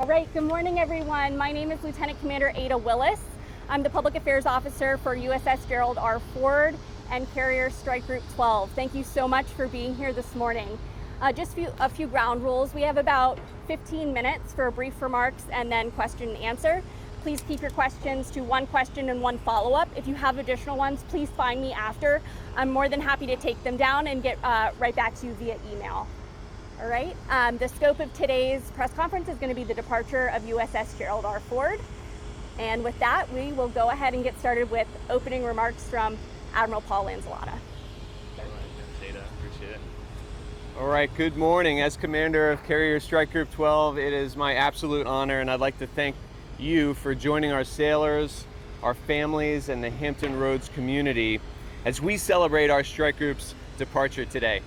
All right, good morning everyone. My name is Lieutenant Commander Ada Willis. I'm the Public Affairs Officer for USS Gerald R Ford and Carrier Strike Group 12. Thank you so much for being here this morning. Just a few ground rules. We have about 15 minutes for brief remarks and then question and answer. Please keep your questions to one question and one follow-up. If you have additional ones, please find me after. I'm more than happy to take them down and get right back to you via email. All right, the scope of today's press conference is going to be the departure of USS Gerald R Ford. And with that, we will go ahead and get started with opening remarks from Admiral Paul Lanzillotta. Appreciate it. All right, good morning. As Commander of Carrier Strike Group 12, it is my absolute honor, and I'd like to thank you for joining our sailors, our families, and the Hampton Roads community as we celebrate our strike group's departure today.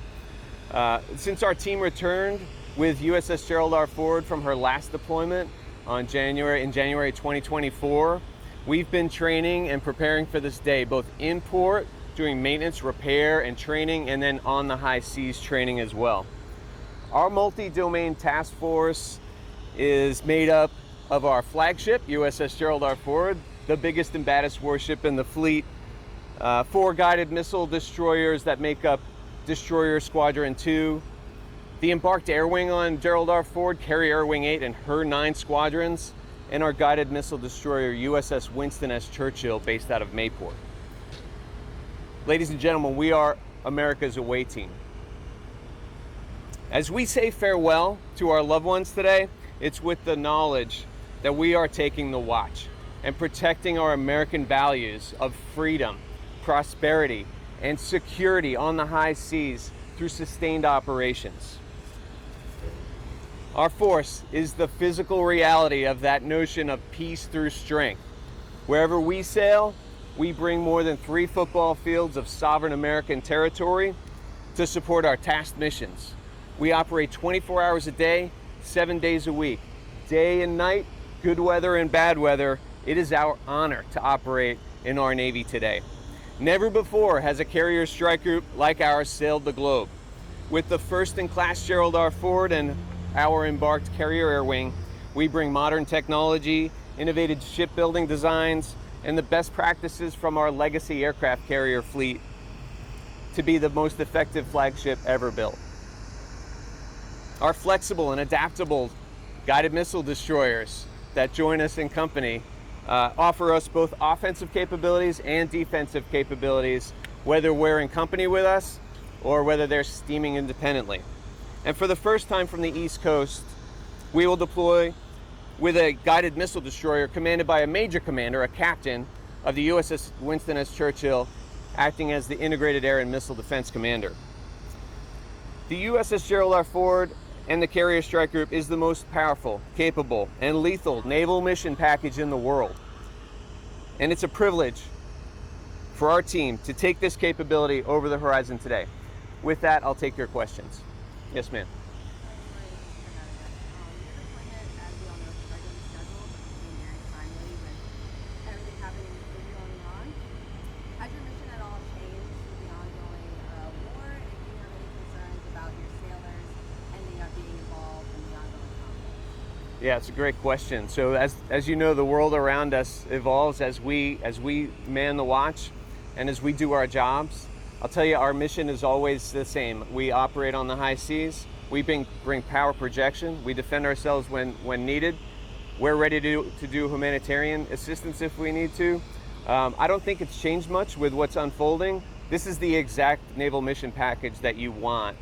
Since our team returned with USS Gerald R Ford from her last deployment in January 2024, we've been training and preparing for this day, both in port, doing maintenance, repair, and training, and then on the high seas training as well. Our multi-domain task force is made up of our flagship, USS Gerald R Ford, the biggest and baddest warship in the fleet, 4 guided missile destroyers that make up Destroyer Squadron 2, the embarked air wing on Gerald R Ford, Carrier Air Wing 8 and her 9 squadrons, and our guided missile destroyer USS Winston S. Churchill based out of Mayport. Ladies and gentlemen, we are America's away team. As we say farewell to our loved ones today, it's with the knowledge that we are taking the watch and protecting our American values of freedom, prosperity, and security on the high seas through sustained operations. Our force is the physical reality of that notion of peace through strength. Wherever we sail, we bring more than 3 football fields of sovereign American territory to support our tasked missions. We operate 24 hours a day, 7 days a week, day and night, good weather and bad weather. It is our honor to operate in our Navy today. Never before has a carrier strike group like ours sailed the globe. With the first-in-class Gerald R Ford and our embarked Carrier Air Wing, we bring modern technology, innovative shipbuilding designs, and the best practices from our legacy aircraft carrier fleet to be the most effective flagship ever built. Our flexible and adaptable guided missile destroyers that join us in company offer us both offensive capabilities and defensive capabilities, whether we're in company with us or whether they're steaming independently. And for the first time from the East Coast, we will deploy with a guided missile destroyer commanded by a major commander, a captain of the USS Winston S. Churchill, acting as the Integrated Air and Missile Defense Commander. The USS Gerald R Ford and the Carrier Strike Group is the most powerful, capable, and lethal naval mission package in the world. And it's a privilege for our team to take this capability over the horizon today. With that, I'll take your questions. Yes, ma'am. Yeah, it's a great question. So as you know, the world around us evolves as we man the watch and as we do our jobs. I'll tell you, our mission is always the same. We operate on the high seas. We bring power projection. We defend ourselves when needed. We're ready to do humanitarian assistance if we need to. I don't think it's changed much with what's unfolding. This is the exact naval mission package that you want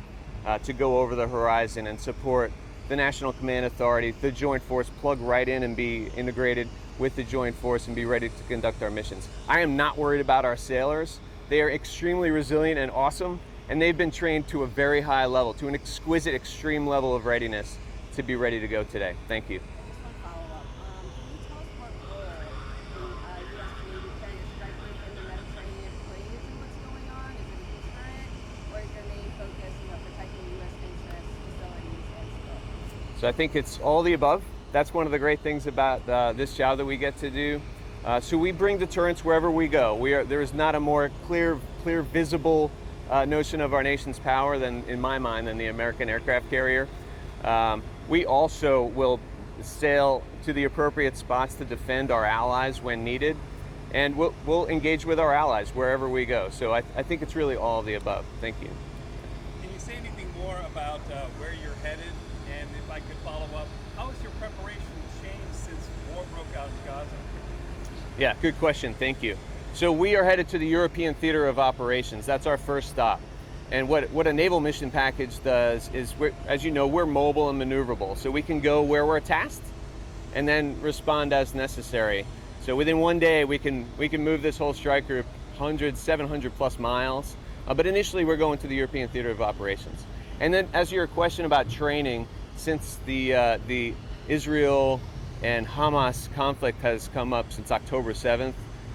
to go over the horizon and support the National Command Authority, the Joint Force, plug right in and be integrated with the Joint Force and be ready to conduct our missions. I am not worried about our sailors. They are extremely resilient and awesome, and they've been trained to a very high level, to an exquisite, extreme level of readiness to be ready to go today. Thank you. Just one follow-up. Can you tell us what role the U.S. Navy Carrier Strike Group in the Mediterranean plays in what's going on? Is it a deterrent, or is your main focus, protecting U.S. interests, facilities, and scope? So I think it's all the above. That's one of the great things about this job that we get to do. So we bring deterrence wherever we go. There is not a more clear, visible notion of our nation's power than, in my mind, than the American aircraft carrier. We also will sail to the appropriate spots to defend our allies when needed, and we'll engage with our allies wherever we go. So I think it's really all of the above. Thank you. Can you say anything more about where you're headed? And if I could follow up, how has your preparation changed since war broke out in Gaza? Yeah, good question. Thank you. So we are headed to the European Theater of Operations. That's our first stop. And what a naval mission package does is, as you know, we're mobile and maneuverable. So we can go where we're tasked and then respond as necessary. So within one day, we can move this whole strike group 700 plus miles. But initially, we're going to the European Theater of Operations. And then, as your question about training, since the Israel and Hamas conflict has come up since October 7th,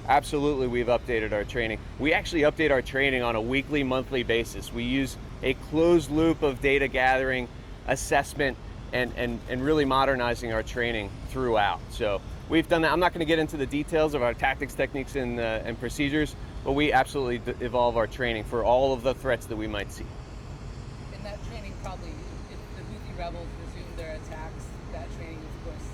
absolutely we've updated our training. We actually update our training on a weekly, monthly basis. We use a closed loop of data gathering, assessment, and really modernizing our training throughout. So we've done that. I'm not going to get into the details of our tactics, techniques, and procedures, but we absolutely evolve our training for all of the threats that we might see. And that training probably, if the Houthi rebels resume their attacks, that training, of course,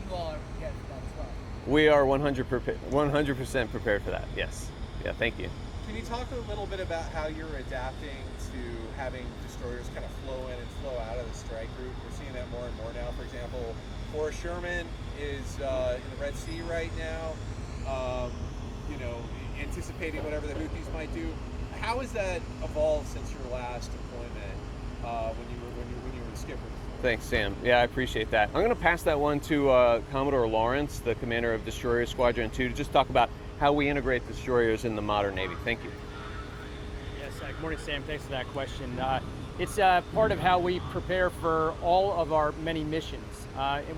you all are prepared for that as well. We are 100% prepared for that, yes. Yeah, thank you. Can you talk a little bit about how you're adapting to having destroyers kind of flow in and flow out of the strike group? We're seeing that more and more now. For example, Forrest Sherman is in the Red Sea right now, anticipating whatever the Houthis might do. How has that evolved since your last deployment when you were the skipper? Thanks, Sam. Yeah, I appreciate that. I'm going to pass that one to Commodore Lawrence, the commander of Destroyer Squadron 2, to just talk about how we integrate destroyers in the modern Navy. Thank you. Yes, good morning, Sam. Thanks for that question. It's part of how we prepare for all of our many missions.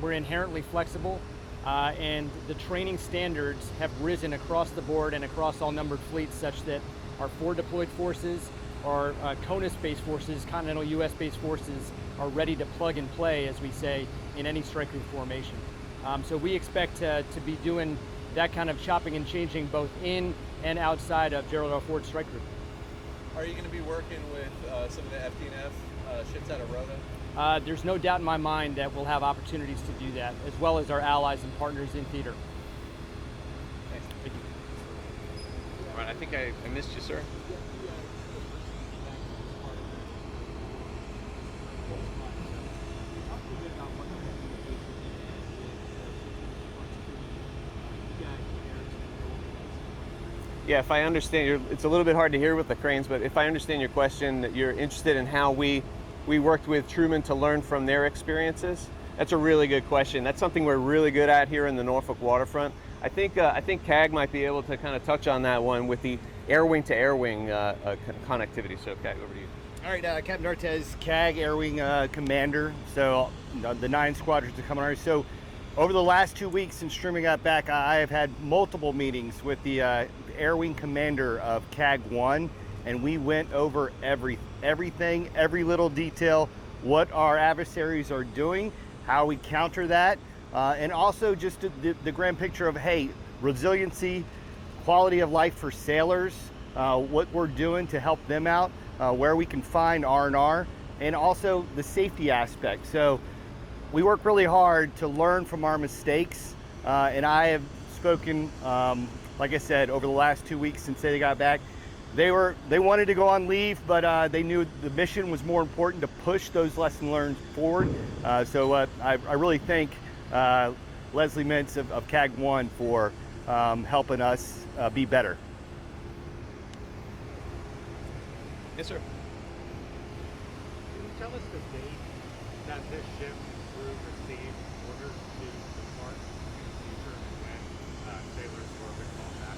We're inherently flexible, and the training standards have risen across the board and across all numbered fleets, such that our forward deployed forces, our CONUS-based forces, continental U.S.-based forces, are ready to plug and play, as we say, in any strike group formation. So we expect to be doing that kind of chopping and changing both in and outside of Gerald R. Ford strike group. Are you going to be working with some of the FD&F ships out of Rota? There's no doubt in my mind that we'll have opportunities to do that, as well as our allies and partners in theater. Thanks. Thank you. All right, I think I missed you, sir. Yeah, if I understand, it's a little bit hard to hear with the cranes, but if I understand your question, that you're interested in how we worked with Truman to learn from their experiences. That's a really good question. That's something we're really good at here in the Norfolk waterfront. I think CAG might be able to kind of touch on that one with the air wing to air wing connectivity. So CAG, over to you. All right, Captain Ortez, CAG Air Wing Commander. So the 9 squadrons are coming on. So over the last 2 weeks since Truman got back, I have had multiple meetings with the Air Wing Commander of CAG 1, and we went over everything, every little detail, what our adversaries are doing, how we counter that, and also just the grand picture of, hey, resiliency, quality of life for sailors, what we're doing to help them out, where we can find R&R, and also the safety aspect. So we work really hard to learn from our mistakes, and I have spoken, like I said, over the last 2 weeks since they got back. They wanted to go on leave, but they knew the mission was more important to push those lessons learned forward. So I really thank Leslie Mintz of CAG 1 for helping us be better. Yes, sir. Can you tell us the date that this ship will receive orders to depart in the future and when sailors will be called back?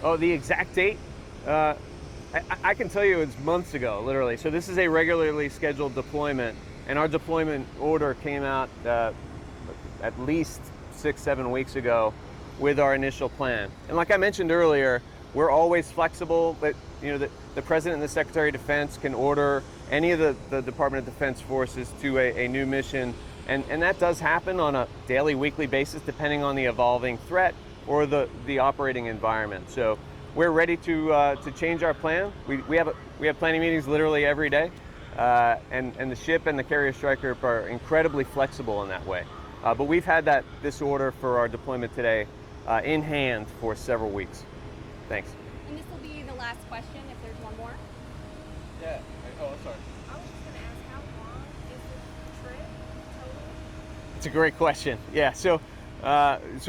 Oh, the exact date? I can tell you it's months ago, literally. So this is a regularly scheduled deployment, and our deployment order came out at least 6-7 weeks ago with our initial plan. And like I mentioned earlier, we're always flexible, but the President and the Secretary of Defense can order any of the Department of Defense forces to a new mission, and that does happen on a daily, weekly basis, depending on the evolving threat or the operating environment. So we're ready to change our plan. We have planning meetings literally every day, and the ship and the carrier strike group are incredibly flexible in that way. But we've had this order for our deployment today in hand for several weeks. Thanks. And this will be the last question if there's one more. Yeah. Oh, I'm sorry. I was just going to ask, how long is the trip total? It's a great question. Yeah, so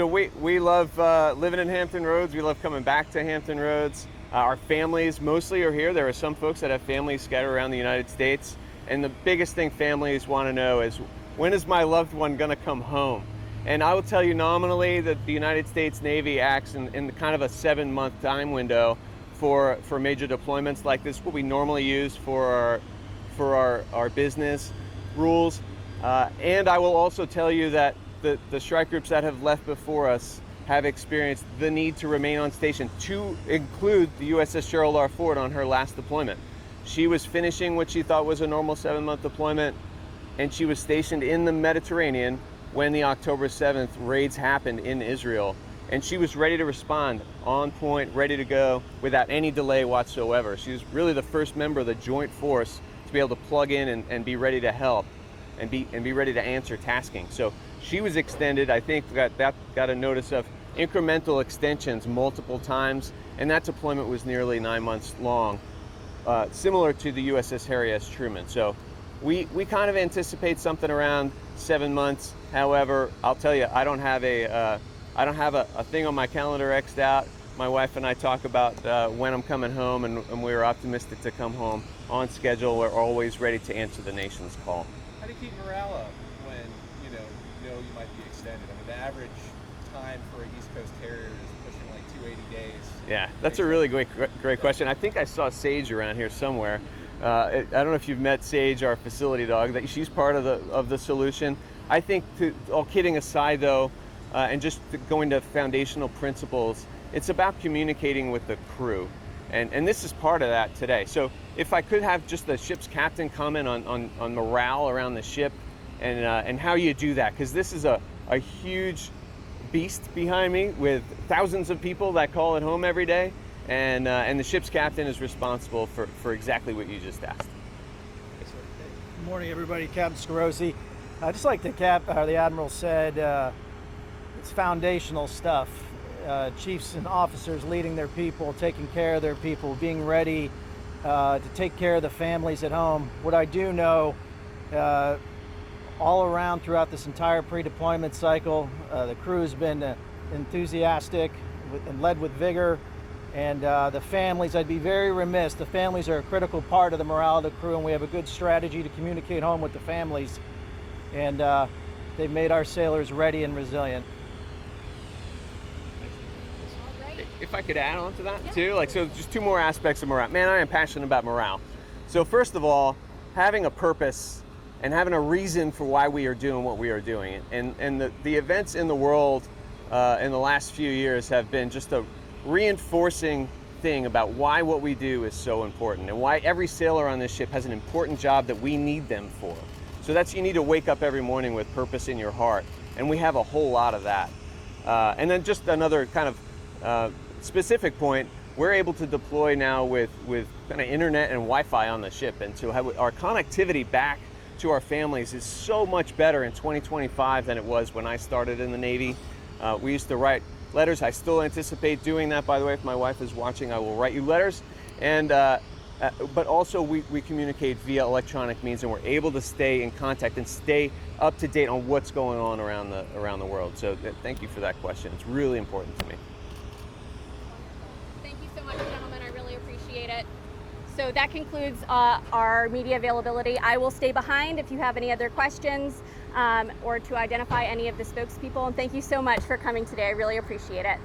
we love living in Hampton Roads. We love coming back to Hampton Roads. Our families mostly are here. There are some folks that have families scattered around the United States. And the biggest thing families want to know is, when is my loved one going to come home? And I will tell you nominally that the United States Navy acts in kind of a 7-month time window for major deployments like this, what we normally use for our business rules. And I will also tell you that the strike groups that have left before us have experienced the need to remain on station, to include the USS Gerald R on her last deployment. She was finishing what she thought was a normal 7-month deployment, and she was stationed in the Mediterranean when the October 7th raids happened in Israel. And she was ready to respond, on point, ready to go, without any delay whatsoever. She was really the first member of the joint force to be able to plug in and be ready to help and be ready to answer tasking. So she was extended. I think that got a notice of incremental extensions multiple times, and that deployment was nearly 9 months long, similar to the USS Harry Truman. So we kind of anticipate something around 7 months. However, I'll tell you, I don't have a thing on my calendar X'd out. My wife and I talk about when I'm coming home, and we're optimistic to come home on schedule. We're always ready to answer the nation's call. How do you keep morale up when you know you might be extended? I mean, the average time for a East Coast carrier is pushing like 280 days. Yeah, that's a really great question. I think I saw Sage around here somewhere. I don't know if you've met Sage, our facility dog. That she's part of the solution. I think, all kidding aside though, and just going to foundational principles, it's about communicating with the crew, and this is part of that today. So if I could have just the ship's captain comment on morale around the ship and how you do that, because this is a huge beast behind me with thousands of people that call it home every day, and the ship's captain is responsible for exactly what you just asked. Good morning, everybody. Captain Scarosi. Just like the Admiral said, it's foundational stuff. Chiefs and officers leading their people, taking care of their people, being ready to take care of the families at home. What I do know, all around throughout this entire pre-deployment cycle, the crew has been enthusiastic and led with vigor. And the families, I'd be very remiss, the families are a critical part of the morale of the crew, and we have a good strategy to communicate home with the families. And they've made our sailors ready and resilient. If I could add on to that too, so just 2 more aspects of morale. Man, I am passionate about morale. So first of all, having a purpose and having a reason for why we are doing what we are doing. And the events in the world in the last few years have been just a reinforcing thing about why what we do is so important, and why every sailor on this ship has an important job that we need them for. So you need to wake up every morning with purpose in your heart, and we have a whole lot of that. And then just another kind of specific point, we're able to deploy now with kind of internet and Wi-Fi on the ship, and so have our connectivity back to our families is so much better in 2025 than it was when I started in the Navy. We used to write letters. I still anticipate doing that, by the way. If my wife is watching, I will write you letters. And but also we communicate via electronic means, and we're able to stay in contact and stay up to date on what's going on around the world. So thank you for that question. It's really important to me. Thank you so much, gentlemen. I really appreciate it. So that concludes our media availability. I will stay behind if you have any other questions or to identify any of the spokespeople. And thank you so much for coming today. I really appreciate it.